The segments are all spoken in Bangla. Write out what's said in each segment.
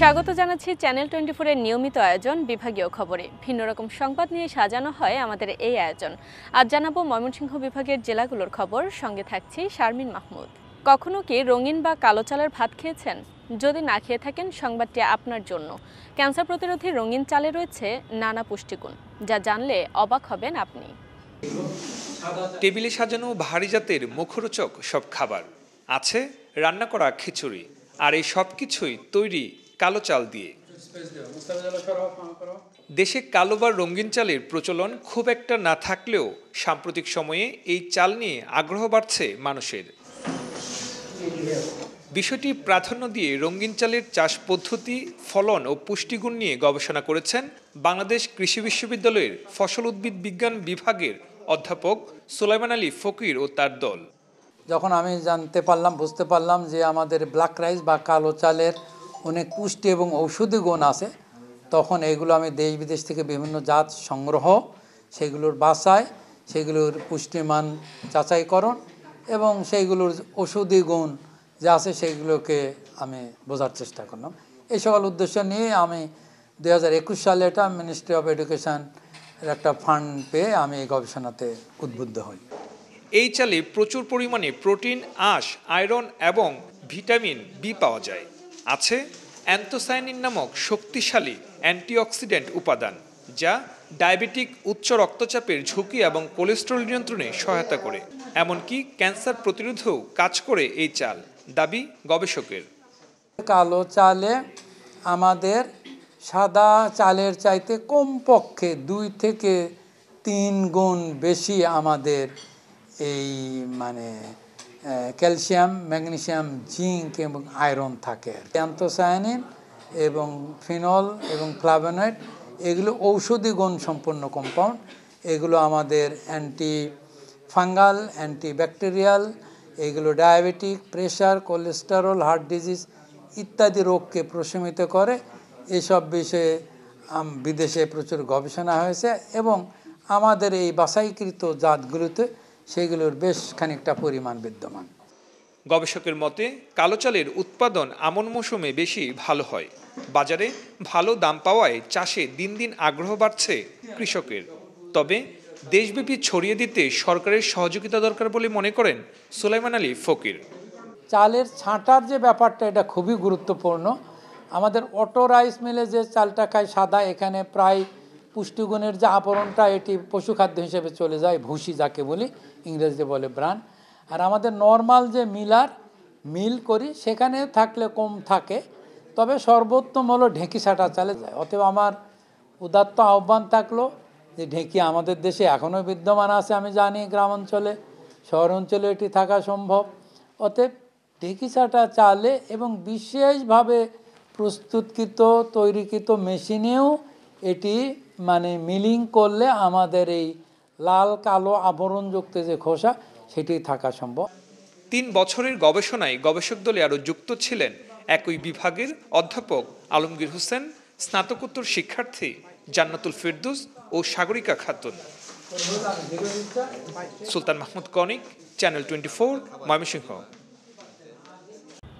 স্বাগত জানাচ্ছি চ্যানেল 24 এর নিয়মিত আয়োজন বিভাগীয় খবরে। ভিন্ন রকম সংবাদ নিয়ে সাজানো হয় আমাদের এই আয়োজন। আজ জানাবো ময়মনসিংহ বিভাগের জেলাগুলোর খবর, সঙ্গে থাকছি শারমিন মাহমুদ। কখনো কি রঙিন বা কালো চালের ভাত খেয়েছেন? যদি না খেয়ে থাকেন, সংবাদটি আপনার জন্য। ক্যান্সার প্রতিরোধী রঙিন চালে রয়েছে নানা পুষ্টিগুণ, যা জানলে অবাক হবেন আপনি। টেবিলে সাজানো ভারী জাতের মুখরোচক সব খাবার আছে, রান্না করা খিচুড়ি, আর এই সব কিছুই তৈরি কালো চাল দিয়ে। দেশে কালো বা রঙিন চালের প্রচলন খুব একটা না থাকলেও সাম্প্রতিক সময়ে এই চাল নিয়ে আগ্রহ বাড়ছে মানুষের। বিষয়টি প্রাধান্য দিয়ে রঙিন চালের চাষ পদ্ধতি, ফলন ও পুষ্টিগুণ নিয়ে গবেষণা করেছেন বাংলাদেশ কৃষি বিশ্ববিদ্যালয়ের ফসল উদ্ভিদ বিজ্ঞান বিভাগের অধ্যাপক সুলাইমান আলী ফকির ও তার দল। যখন আমি বুঝতে পারলাম যে আমাদের ব্ল্যাক রাইস বা কালো চালের অনেক পুষ্টি এবং ঔষধি গুণ আছে, তখন এগুলো আমি দেশ বিদেশ থেকে বিভিন্ন জাত সংগ্রহ, সেগুলোর বাছাই, সেগুলোর পুষ্টিমান যাচাইকরণ এবং সেইগুলোর ঔষধি গুণ যা আছে সেগুলোকে আমি বোঝার চেষ্টা করলাম। এই সকল উদ্দেশ্য নিয়ে আমি 2021 সালে এটা মিনিস্ট্রি অফ এডুকেশন একটা ফান্ড পেয়ে আমি এই গবেষণাতে উদ্বুদ্ধ হই। এই চালে প্রচুর পরিমাণে প্রোটিন, আঁশ, আয়রন এবং ভিটামিন বি পাওয়া যায়। আছে অ্যান্থোসায়ানিন নামক শক্তিশালী অ্যান্টিঅক্সিডেন্ট উপাদান, যা ডায়াবেটিক, উচ্চ রক্তচাপের ঝুঁকি এবং কোলেস্টেরল নিয়ন্ত্রণে সহায়তা করে। এমনকি ক্যান্সার প্রতিরোধেও কাজ করে এই চাল, দাবি গবেষকের। কালো চালে আমাদের সাদা চালের চাইতে কমপক্ষে 2 থেকে 3 গুণ বেশি আমাদের এই ক্যালসিয়াম, ম্যাগনেসিয়াম, জিঙ্ক এবং আয়রন থাকে। অ্যান্থোসায়ানিন এবং ফিনল এবং ফ্লাভোনয়েড এগুলো ঔষধি গুণ সম্পন্ন কম্পাউন্ড। এগুলো আমাদের অ্যান্টি ফাঙ্গাল, অ্যান্টিব্যাকটেরিয়াল, এগুলো diabetic, pressure, cholesterol, heart disease ইত্যাদি রোগকে প্রশমিত করে। এসব বিষয়ে বিদেশে প্রচুর গবেষণা হয়েছে এবং আমাদের এই বাছাইকৃত জাতগুলোতে সেগুলোর বেশ খানিকটা পরিমাণ বিদ্যমান। গবেষকের মতে কালো চালের উৎপাদন আমন মৌসুমে বেশি ভালো হয়। বাজারে ভালো দাম পাওয়ায় চাষে দিন দিন আগ্রহ বাড়ছে কৃষকের। তবে দেশব্যাপী ছড়িয়ে দিতে সরকারের সহযোগিতা দরকার বলে মনে করেন সুলাইমান আলী ফকির। চালের ছাঁটার যে ব্যাপারটা, এটা খুবই গুরুত্বপূর্ণ। আমাদের অটো রাইস মিলে যে চালটা খায় সাদা, এখানে প্রায় পুষ্টিগুণের যে আবরণটা এটি পশুখাদ্য হিসেবে চলে যায়, ভুসি যাকে বলি, ইংরেজিতে বলে ব্রান। আর আমাদের নর্মাল যে মিল করি সেখানে থাকলে কম থাকে, তবে সর্বোত্তম হলো ঢেঁকি ছাঁটা চালে যায়। অতএব আমার উদাত্ত আহ্বান থাকলো যে ঢেঁকি আমাদের দেশে এখনও বিদ্যমান আছে, আমি জানি গ্রাম অঞ্চলে, শহর অঞ্চলে এটি থাকা সম্ভব। অতএব ঢেঁকি ছাঁটা চালে এবং বিশেষভাবে প্রস্তুতকৃত তৈরিকৃত মেশিনেও এটি মিলিং করলে আমাদের এই লাল কালো আবরণযুক্ত যে খোসা সেটি থাকা সম্ভব। 3 বছরের গবেষণায় গবেষক দলে আরও যুক্ত ছিলেন একই বিভাগের অধ্যাপক আলমগীর হোসেন, স্নাতকোত্তর শিক্ষার্থী জান্নাতুল ফেরদৌস ও সাগরিকা খাতুন। সুলতান মাহমুদ কনিক, চ্যানেল 24, ময়মনসিংহ।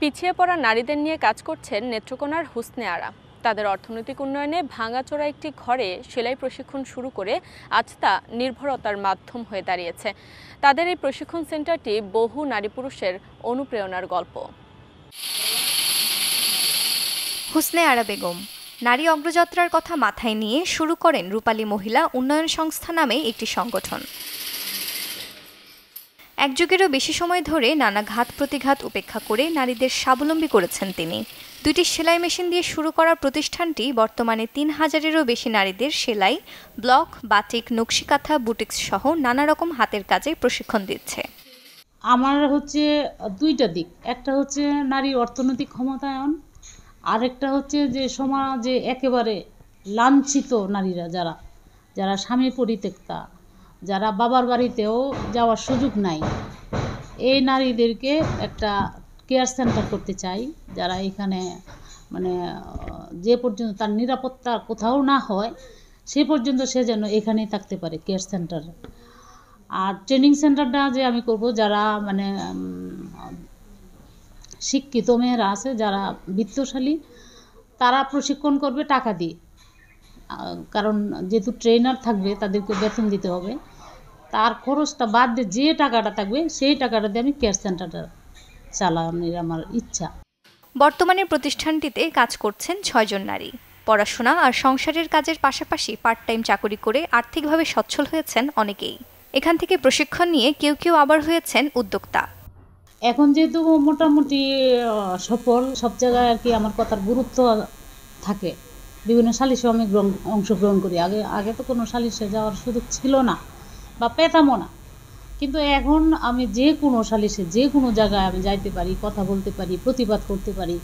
পিছিয়ে পড়া নারীদের নিয়ে কাজ করছেন নেত্রকোনার হুসনে আরা। তাদের অর্থনৈতিক উন্নয়নে ভাঙাচোরা একটি ঘরে সেলাই প্রশিক্ষণ শুরু করে আজ তা নির্ভরতার মাধ্যম হয়ে দাঁড়িয়েছে। তাদের এই প্রশিক্ষণ সেন্টারটি বহু নারী পুরুষের অনুপ্রেরণার গল্প। হুসনে আরা বেগম নারী অগ্রযাত্রার কথা মাথায় নিয়ে শুরু করেন রূপালী মহিলা উন্নয়ন সংস্থা নামে একটি সংগঠন। এক যুগেরও বেশি সময় ধরে নানা ঘাত প্রতিঘাত উপেক্ষা করে নারীদের স্বাবলম্বী করেছেন তিনি। 2টি সেলাই মেশিন দিয়ে শুরু করা প্রতিষ্ঠানটি বর্তমানে 3000-এরও বেশি নারীদের সেলাই, ব্লক, বাটিক, নকশিকাঁথা, বুটিক্স সহ নানা রকম হাতের কাজে প্রশিক্ষণ দিচ্ছে। আমার হচ্ছে 2টা দিক, একটা হচ্ছে নারী অর্থনৈতিক ক্ষমতায়ন, আরেকটা হচ্ছে যে সমাজে একেবারে লাঞ্ছিত নারীরা, যারা স্বামী পরিত্যক্তা, যারা বাবার বাড়িতেও যাওয়ার সুযোগ নাই, এই নারীদেরকে একটা কেয়ার সেন্টার করতে চাই, যারা এখানে যে পর্যন্ত তার নিরাপত্তা কোথাও না হয় সে পর্যন্ত সে যেন এখানেই থাকতে পারে কেয়ার সেন্টার। আর ট্রেনিং সেন্টারটা যে আমি করব যারা শিক্ষিত মেয়েরা আছে, যারা বিত্তশালী, তারা প্রশিক্ষণ করবে টাকা দিয়ে, কারণ যেহেতু ট্রেনার থাকবে তাদেরকে বেতন দিতে হবে। তার খরচটা বাদ দিয়ে যে টাকাটা থাকবে সেই টাকাটা দিয়ে আমি কেয়ার সেন্টারটা চালানোর আমার ইচ্ছা। বর্তমানে প্রতিষ্ঠানটিতে কাজ করছেন 6 জন নারী। পড়াশোনা আর সংসারের কাজের পাশাপাশি পার্ট টাইম চাকরি করে আর্থিকভাবে সচ্ছল হয়েছেন অনেকেই। এখান থেকে প্রশিক্ষণ নিয়ে কেউ কেউ আবার হয়েছেন উদ্যোক্তা। এখন যেহেতু মোটামুটি সফল, সব জায়গায় আর কি আমার কথার গুরুত্ব থাকে। বিভিন্ন সালিশে আমি অংশগ্রহণ করি। আগে তো কোনো সালিশে যাওয়ার সুযোগ ছিল না বা পেতামও না, কিন্তু এখন আমি যে কোনো সালিশে যে কোনো জায়গায় আমি যাইতে পারি, কথা বলতে পারি, প্রতিবাদ করতে পারি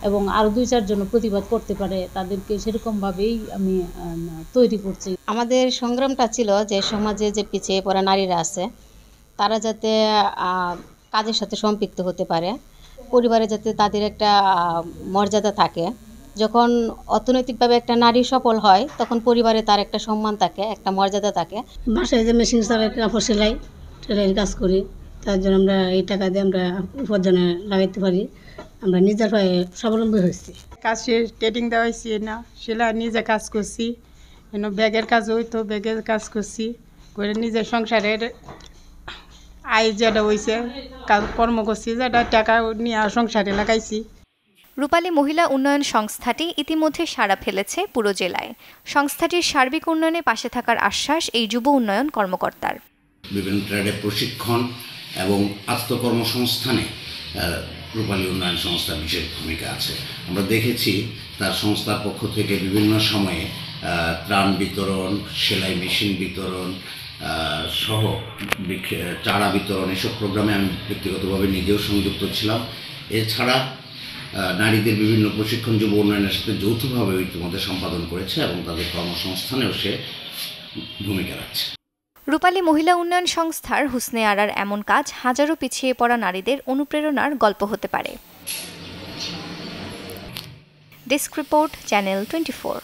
এবং আরও 2-4 জন প্রতিবাদ করতে পারে, তাদেরকে সেরকমভাবেই আমি তৈরি করছি। আমাদের সংগ্রামটা ছিল যে সমাজে যে পিছিয়ে পড়া নারীরা আছে তারা যাতে কাজের সাথে সম্পৃক্ত হতে পারে, পরিবারে যাতে তাদের একটা মর্যাদা থাকে। যখন অর্থনৈতিকভাবে একটা নারী সফল হয় তখন পরিবারে তার একটা সম্মান থাকে, একটা মর্যাদা থাকে। বাসায় যে মেশিন চালাই, কাপড় সেলাই কাজ করি, তার জন্য আমরা এই টাকা দিয়ে আমরা উপার্জনে লাগাইতে পারি। আমরা নিজের পায়ে স্বাবলম্বী হয়েছি। কাজ ট্রেডিং দেওয়া হয়েছি না, সেলাই নিজে কাজ করছি, ব্যাগের কাজ হইতো ব্যাগের কাজ করছি করে নিজের সংসারের আয় যেটা হয়েছে কর্ম করছি, যেটা টাকা নিয়ে সংসারে লাগাইছি। রূপালী মহিলা উন্নয়ন সংস্থাটি ইতিমধ্যে সাড়া ফেলেছে পুরো জেলায়। সংস্থাটির সার্বিক উন্নয়নে পাশে থাকার আশ্বাস এই যুব উন্নয়ন কর্মকর্তার। বিভিন্ন ট্রেডে প্রশিক্ষণ এবং আত্মকর্মসংস্থানে রূপালী উন্নয়ন সংস্থার বিশেষ ভূমিকা আছে। আমরা দেখেছি তার সংস্থার পক্ষ থেকে বিভিন্ন সময়ে ত্রাণ বিতরণ, সেলাই মেশিন বিতরণ সহ চারা বিতরণ, এসব প্রোগ্রামে আমি ব্যক্তিগতভাবে নিজেও সংযুক্ত ছিলাম। এছাড়া নারীদের বিভিন্ন প্রশিক্ষণ যুব উন্নয়নের সাথে যৌথভাবে ইতিমধ্যে সম্পাদন করেছে এবং তাদের কর্মসংস্থানেও সে ভূমিকা রাখছে। রূপালী মহিলা উন্নয়ন সংস্থার হুসনে আরার এমন কাজ হাজারো পিছিয়ে পড়া নারীদের অনুপ্রেরণার গল্প হতে পারে। Desk report, channel 24।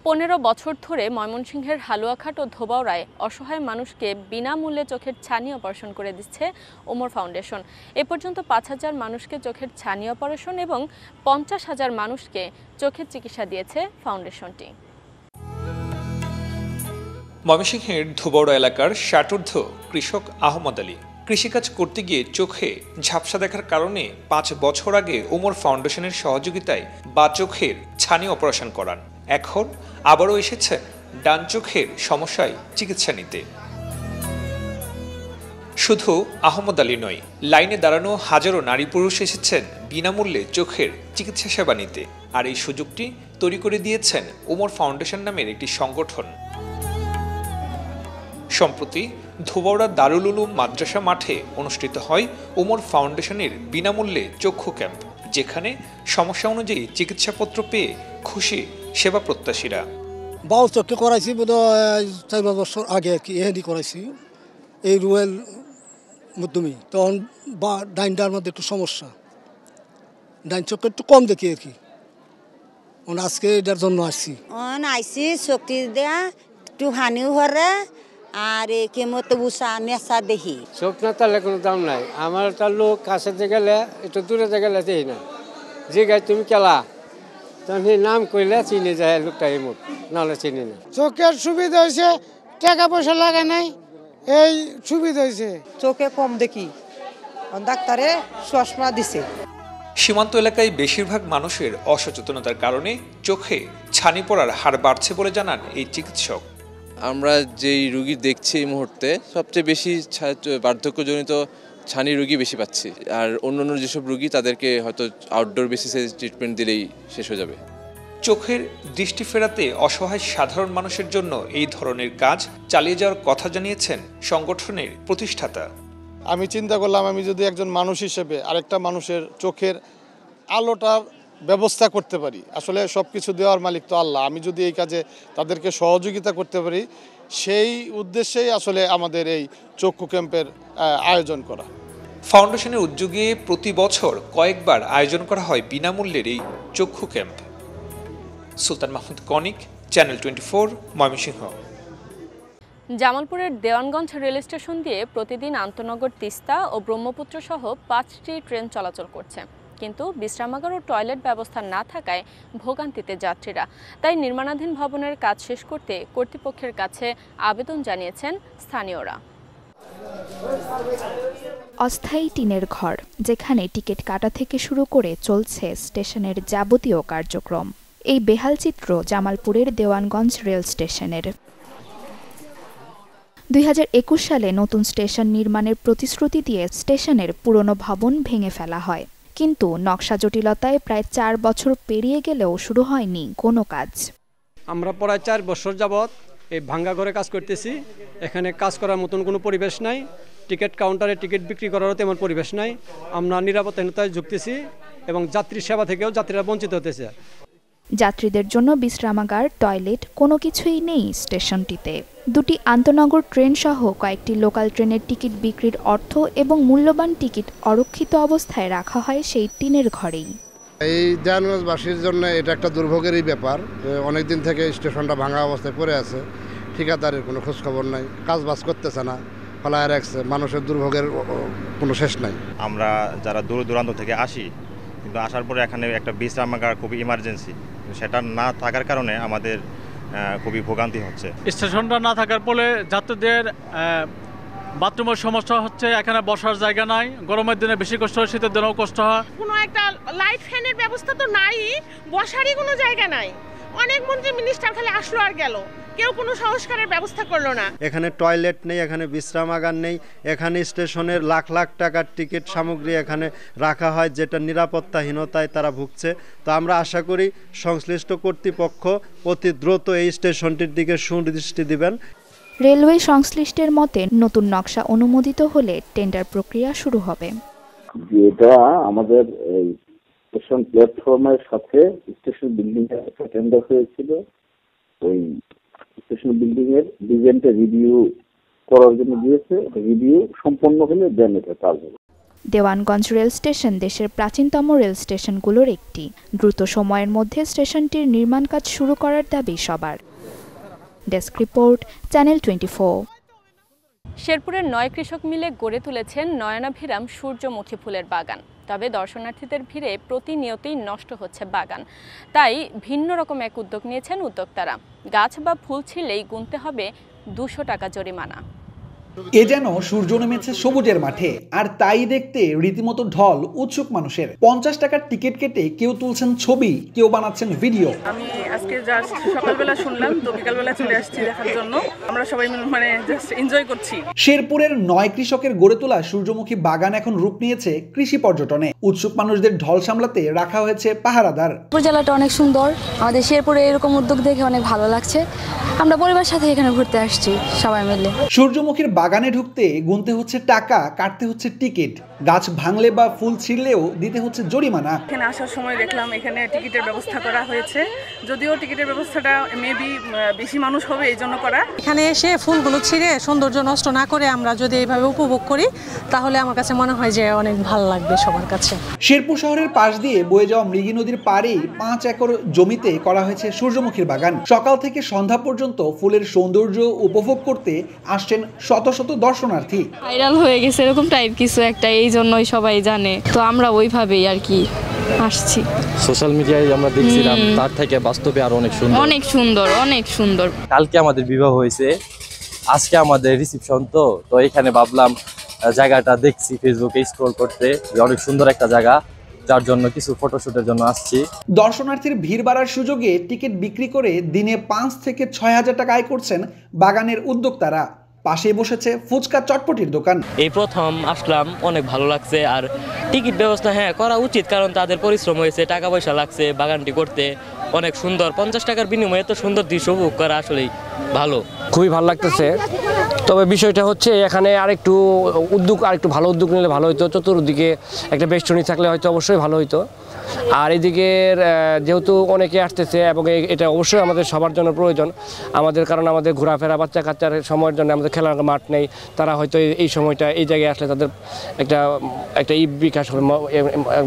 15 বছর ধরে ময়মনসিংহের হালুয়াঘাট ও ধোবাউড়ায় অসহায় মানুষকে বিনামূল্যে চোখের ছানি অপারেশন করে দিচ্ছে ওমর ফাউন্ডেশন। এ পর্যন্ত 5000 মানুষকে চোখের ছানি অপারেশন এবং 50,000 মানুষকে চোখের চিকিৎসা দিয়েছে ফাউন্ডেশনটি। ময়মনসিংহের ধোবাউড়া এলাকার ষাটোর্ধ্ব কৃষক আহমদ আলী কৃষিকাজ করতে গিয়ে চোখে ঝাপসা দেখার কারণে 5 বছর আগে ওমর ফাউন্ডেশনের সহযোগিতায় বা চোখের ছানি অপারেশন করান। এখন আবারও এসেছেন ডান চোখের সমস্যায় চিকিৎসা নিতে। শুধু আহমদ আলী নয়, লাইনে দাঁড়ানো হাজারো নারী পুরুষ এসেছেন বিনামূল্যে চোখের চিকিৎসা সেবা নিতে। আর এই সুযোগটি তৈরি করে দিয়েছেন ওমর ফাউন্ডেশন নামের একটি সংগঠন। সম্প্রতি ধোবাউড়া দারুল উলুম মাদ্রাসা মাঠে অনুষ্ঠিত হয় ওমর ফাউন্ডেশনের বিনামূল্যে চক্ষু ক্যাম্প, যেখানে সমস্যা অনুযায়ী চিকিৎসাপত্র পেয়ে খুশি সেবা প্রত্যাশীরা। বাউ চোখে করাইছি বোধহয় 4 বছর আগে আর কি, এহেদি করাইছি এই রুয়েল মধ্যমী। তখন বা ডাইনটার মধ্যে একটু সমস্যা, ডাইন চোখে একটু কম দেখি আর কি। আজকে এটার জন্য আসছি। আইসি শক্তি দেয়া একটু হানিও হরে আর কেমতো বুসা নেশা দেখি। চোখ না তাহলে কোনো দাম নাই। আমার তার লোক কাছে গেলে একটু দূরে গেলে দেই না, যে গাই তুমি কেলা তখন সেই নাম কইলে চিনে যায় লোকটা, এমন নাহলে চিনি না। চোখের সুবিধা হয়েছে, টাকা পয়সা লাগে নাই, এই সুবিধা হয়েছে। চোখে কম দেখি, ডাক্তারে চশমা দিছে। সীমান্ত এলাকায় বেশিরভাগ মানুষের অসচেতনতার কারণে চোখে ছানি পড়ার হার বাড়ছে বলে জানান এই চিকিৎসক। আমরা যেই রোগী দেখছি এই মুহূর্তে সবচেয়ে বেশি বার্ধক্যজনিত ছানি রোগী বেশি পাচ্ছি, আর অন্যান্য যেসব রোগী তাদেরকে হয়তো আউটডোর বেসিসে ট্রিটমেন্ট দিলেই শেষ হয়ে যাবে। চোখের দৃষ্টি ফেরাতে অসহায় সাধারণ মানুষের জন্য এই ধরনের কাজ চালিয়ে যাওয়ার কথা জানিয়েছেন সংগঠনের প্রতিষ্ঠাতা। আমি চিন্তা করলাম, আমি যদি একজন মানুষ হিসেবে আরেকটা মানুষের চোখের আলোটার ব্যবস্থা করতে পারি, আসলে সব কিছু দেওয়ার মালিক তো আল্লাহ, আমি যদি এই কাজে তাদেরকে সহযোগিতা করতে পারি, সেই উদ্দেশ্যেই আসলে আমাদের এই চক্ষু ক্যাম্পের আয়োজন করা। ফাউন্ডেশনের উদ্যোগে প্রতি বছর কয়েকবার আয়োজন করা হয় বিনামূল্যের এই চক্ষু ক্যাম্প। সুলতান মাহমুদ কনিক, চ্যানেল 24, ময়মনসিংহ। জামালপুরের দেওয়ানগঞ্জ রেল স্টেশন দিয়ে প্রতিদিন আন্তনগর তিস্তা ও ব্রহ্মপুত্র সহ 5টি ট্রেন চলাচল করছে। কিন্তু বিশ্রামাগার ও টয়লেট ব্যবস্থা না থাকায় ভোগান্তিতে যাত্রীরা। তাই নির্মাণাধীন ভবনের কাজ শেষ করতে কর্তৃপক্ষের কাছে আবেদন জানিয়েছেন স্থানীয়রা। অস্থায়ী টিনের ঘর, যেখানে টিকিট কাটা থেকে শুরু করে চলছে স্টেশনের যাবতীয় কার্যক্রম। এই বেহাল চিত্র জামালপুরের দেওয়ানগঞ্জ রেল স্টেশনের। 2021 সালে নতুন স্টেশন নির্মাণের প্রতিশ্রুতি দিয়ে স্টেশনের পুরনো ভবন ভেঙে ফেলা হয়, কিন্তু নকশা জটিলতায় প্রায় 4 বছর পেরিয়ে গেলেও শুরু হয়নি কোনো কাজ। আমরা প্রায় 4 বছর যাবৎ এই ভাঙ্গা ঘরে কাজ করতেছি। এখানে কাজ করার মতন কোনো পরিবেশ নাই, টিকিট কাউন্টারে টিকিট বিক্রি করারও তেমন পরিবেশ নাই। আমরা নিরাপত্তাহীনতায় ভুগতেছি এবং যাত্রী সেবা থেকেও যাত্রীরা বঞ্চিত হতেছে। যাত্রীদের জন্য বিশ্রামাগার, টয়লেট কোনো কিছুই নেই স্টেশনটিতে। 2টি আন্তনগর ট্রেন সহ কয়েকটি লোকাল ট্রেনের টিকিট বিক্রির অর্থ এবং মূল্যবান টিকিট অরক্ষিত অবস্থায় রাখা হয় সেই টিনের ঘরেই। এই দেওয়ানগঞ্জবাসীর জন্য এটা একটা দুর্ভোগেরই ব্যাপার। অনেক দিন থেকে স্টেশনটা ভাঙা অবস্থায় পড়ে আছে, ঠিকাদারের কোনো খোঁজখবর নাই, কাজবাজ করতেছে না, ফলায় রাখছে। মানুষের দুর্ভোগের কোনো শেষ নাই। আমরা যারা দূর দূরান্ত থেকে আসি, কিন্তু আসার পরে এখানে একটা বিশ্রামাগার খুবই ইমার্জেন্সি, সেটা না থাকার কারণে আমাদের খুবই ভোগান্তি হচ্ছে। স্টেশনটা না থাকার ফলে যাত্রীদের বাথরুমের সমস্যা হচ্ছে, এখানে বসার জায়গা নাই, গরমের দিনে বেশি কষ্ট হয়, শীতের দিনেও কষ্ট হয়। কোনো একটা লাইট ফ্যানের ব্যবস্থা তো নাই, বসারই কোনো জায়গা নাই। অনেক মন্ত্রী মিনিস্টার খালি আসলো আর গেল, কেউ কোনো সংস্কারের ব্যবস্থা করলো না। এখানে টয়লেট নেই, এখানে বিশ্রামাগার নেই, এখানে স্টেশনের লাখ লাখ টাকার টিকিট সামগ্রী এখানে রাখা হয়, যেটা নিরাপত্তাহীনতায় তারা ভুগছে। তো আমরা আশা করি সংশ্লিষ্ট কর্তৃপক্ষ অতি দ্রুত এই স্টেশনটির দিকে সুদৃষ্টি দিবেন। রেলওয়ে সংশ্লিষ্টের মতে নতুন নকশা অনুমোদিত হলে টেন্ডার প্রক্রিয়া শুরু হবে। যেটা আমাদের স্টেশন প্ল্যাটফর্মের সাথে স্টেশন বিল্ডিং এর একটা টেন্ডার হয়েছিল, ওই স্টেশন বিল্ডিং এর ডিজাইনটা রিভিউ করার জন্য দিয়েছে। রিভিউ সম্পন্ন হলে দেন এটা কাজ হবে। দেওয়ানগঞ্জ রেল স্টেশন দেশের প্রাচীনতম রেল স্টেশনগুলোর একটি। দ্রুত সময়ের মধ্যে স্টেশনটির নির্মাণ কাজ শুরু করার দাবি সবার। Desk report, channel 24। শেরপুরের 9 কৃষক মিলে গড়ে তুলেছেন নয়নাভিরাম সূর্যমুখী ফুলের বাগান। তবে দর্শনার্থীদের ভিড়ে প্রতিনিয়তই নষ্ট হচ্ছে বাগান। তাই ভিন্ন রকম এক উদ্যোগ নিয়েছেন উদ্যোক্তারা। গাছ বা ফুল ছিঁড়লেই গুনতে হবে 200 টাকা জরিমানা। এ যেন সূর্য নেমেছে সবুজের মাঠে, আর তাই দেখতে রীতিমতো ঢল উৎসুক মানুষের। 50 টাকার টিকিট কেটে কেউ তুলছেন ছবি, কেউ বানাচ্ছেন ভিডিও। আমি আজকে জাস্ট সকালবেলা শুনলাম, তো বিকালবেলা চলে আসছি দেখার জন্য। আমরা সবাই জাস্ট এনজয় করছি। শেরপুরের 9 কৃষকের গড়ে তোলা সূর্যমুখী বাগান এখন রূপ নিয়েছে কৃষি পর্যটনে। উৎসুক মানুষদের ঢল সামলাতে রাখা হয়েছে পাহারাদার। জেলাটা অনেক সুন্দর, আমাদের শেরপুরে এরকম উদ্যোগ দেখে অনেক ভালো লাগছে। আমরা পরিবারের সাথে এখানে ঘুরতে আসছি সবাই মিলে। সূর্যমুখীর বাগানে ঢুকতে গুনতে হচ্ছে টাকা, কাটতে হচ্ছে টিকিট। গাছ ভাঙলে বা ফুল ছিঁড়লেও দিতে হচ্ছে জরিমানা। এখানে আসার সময় দেখলাম এখানে টিকিটের ব্যবস্থা করা হয়েছে, যদিও টিকিটের ব্যবস্থাটা মেবি বেশি মানুষ হবে এই জন্য করা। এখানে এসে ফুলগুলো ছিঁড়ে সৌন্দর্য নষ্ট না করে আমরা যদি এইভাবে উপভোগ করি, তাহলে আমার কাছে মনে হয় যে অনেক ভালো লাগবে সবার কাছে। শেরপুর শহরের পাশ দিয়ে বয়ে যাওয়া মৃগী নদীর পাড়েই 5 একর জমিতে করা হয়েছে সূর্যমুখীর বাগান। সকাল থেকে সন্ধ্যা পর্যন্ত ফুলের সৌন্দর্য উপভোগ করতে আসছেন শত শত দর্শনার্থী। ভাইরাল হয়ে গেছে এরকম টাইপ কিছু একটা, এই জন্যই সবাই জানে, তো আমরা ওইভাবেই আর কি আসছি। সোশ্যাল মিডিয়ায় আমরা দেখছিলাম, তার থেকে বাস্তবে আরো অনেক সুন্দর, অনেক সুন্দর, অনেক সুন্দর। কালকে আমাদের বিবাহ হয়েছে, আজকে আমাদের রিসেপশন। তো এখানে ভাবলাম জায়গাটা দেখছি ফেসবুকে স্ক্রল করতে, অনেক সুন্দর একটা জায়গা, যার জন্য কিছু ফটোশুটের জন্য আসছি। দর্শনার্থীর ভিড় বাড়ার সুযোগে টিকিট বিক্রি করে দিনে 5 থেকে 6 হাজার টাকা আয় করছেন বাগানের উদ্যোক্তারা। পাশে বসেছে ফুচকা চটপটির দোকান। এই প্রথম আসলাম, অনেক ভালো লাগছে। আর টিকিট ব্যবস্থা করা উচিত, কারণ তাদের পরিশ্রম হয়েছে, টাকা পয়সা লাগছে বাগানটি করতে। অনেক সুন্দর, 50 টাকার বিনিময়ে এত সুন্দর দৃশ্য উপভোগ করা আসলেই ভালো, খুবই ভালো লাগতেছে। তবে বিষয়টা হচ্ছে এখানে আরেকটু ভালো উদ্যোগ নিলে ভালো হতো। চতুর্দিকে একটা বেষ্টনী থাকলে হয়তো অবশ্যই ভালো হতো। আর এদিকের যেহেতু অনেকে আসতেছে এবং এটা অবশ্যই আমাদের সবার জন্য প্রয়োজন আমাদের, কারণ আমাদের ঘোরাফেরা বাচ্চা কাচ্চার সময়ের জন্য আমাদের খেলার মাঠ নেই। তারা হয়তো এই সময়টা এই জায়গায় আসলে তাদের একটা বিকাশ হবে,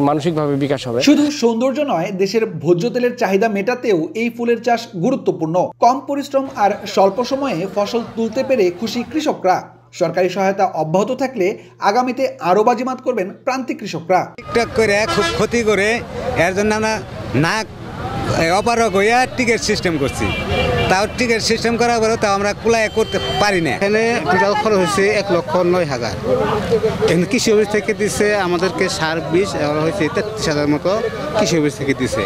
মানসিকভাবে বিকাশ হবে। শুধু সৌন্দর্য নয়, দেশের ভোজ্য তেলের চাহিদা মেটাতেও এই ফুলের চাষ গুরুত্বপূর্ণ। কম পরিশ্রম আর স্বল্প সময়ে ফসল তুলতে পেরে খুশি কৃষকরা। সরকারি সহায়তা অব্যাহত থাকলে আগামীতে আরও বাজিমাত করবেন প্রান্তিক কৃষকরা। টিকটক করে খুব ক্ষতি করে এর জন্য আমরা না অপারক হইয়া টিকিট সিস্টেম করছি, তাও টিকিট সিস্টেম করার পরেও তাও আমরা কুলায় করতে পারি না। এখানে টোটাল খরচ হয়েছে 1,09,000। এখানে কৃষি অফিস থেকে দিচ্ছে আমাদেরকে সার বীজ হয়েছে 33,000 মতো কৃষি অফিস থেকে দিচ্ছে,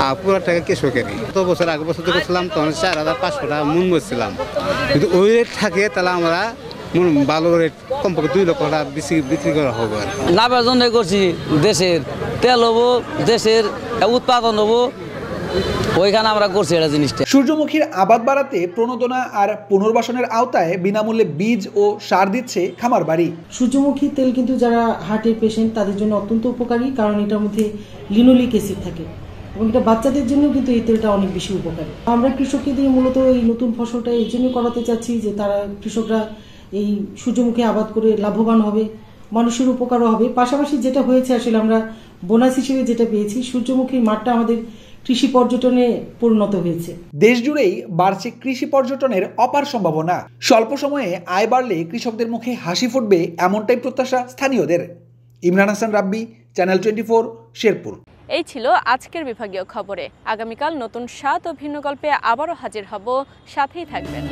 আর পুরো টাকা কৃষকেরই। গত বছর আগের বছর করছিলাম তখন 4,500 টাকা মন বসছিলাম, কিন্তু ওই রেট থাকে তাহলে আমরা ভালো রেট কমপক্ষে 2 লক্ষ টাকা বিক্রি করা হবে। লাভের জন্য করছি, দেশের তেল হবো, দেশের উৎপাদন হবো, ওইখানে আমরা করছি এটা জিনিসটা। সূর্যমুখীর আবাদ বাড়াতে প্রণোদনা আর পুনর্বাসনের আওতায় বিনামূল্যে বীজ ও সার দিচ্ছে খামার বাড়ি। সূর্যমুখী তেল কিন্তু যারা হার্টের পেশেন্ট তাদের জন্য অত্যন্ত উপকারী, কারণ এটার মধ্যে লিনোলিক অ্যাসিড থাকে এবং এটা বাচ্চাদের জন্য কিন্তু এই তেলটা অনেক বেশি উপকারী। আমরা কৃষকদের দিয়ে মূলত এই নতুন ফসলটা এই জন্য করাতে চাচ্ছি যে তারা কৃষকরা এই সূর্যমুখী আবাদ করে লাভবান হবে, মানুষের উপকারও হবে। পাশাপাশি যেটা হয়েছে আসলে আমরা বোনাস হিসেবে যেটা পেয়েছি, সূর্যমুখীর মাঠটা আমাদের কৃষি পর্যটনে পরিণত হয়েছে। দেশ জুড়েই বাড়ছে কৃষি পর্যটনের অপার সম্ভাবনা। স্বল্প সময়ে আয় বাড়লে কৃষকদের মুখে হাসি ফুটবে, এমনটাই প্রত্যাশা স্থানীয়দের। ইমরান হাসান রাব্বি, চ্যানেল 24, শেরপুর। এই ছিল আজকের বিভাগীয় খবরে। আগামীকাল নতুন স্বাদ ও ভিন্ন গল্পে আবারও হাজির হব, সাথেই থাকবেন।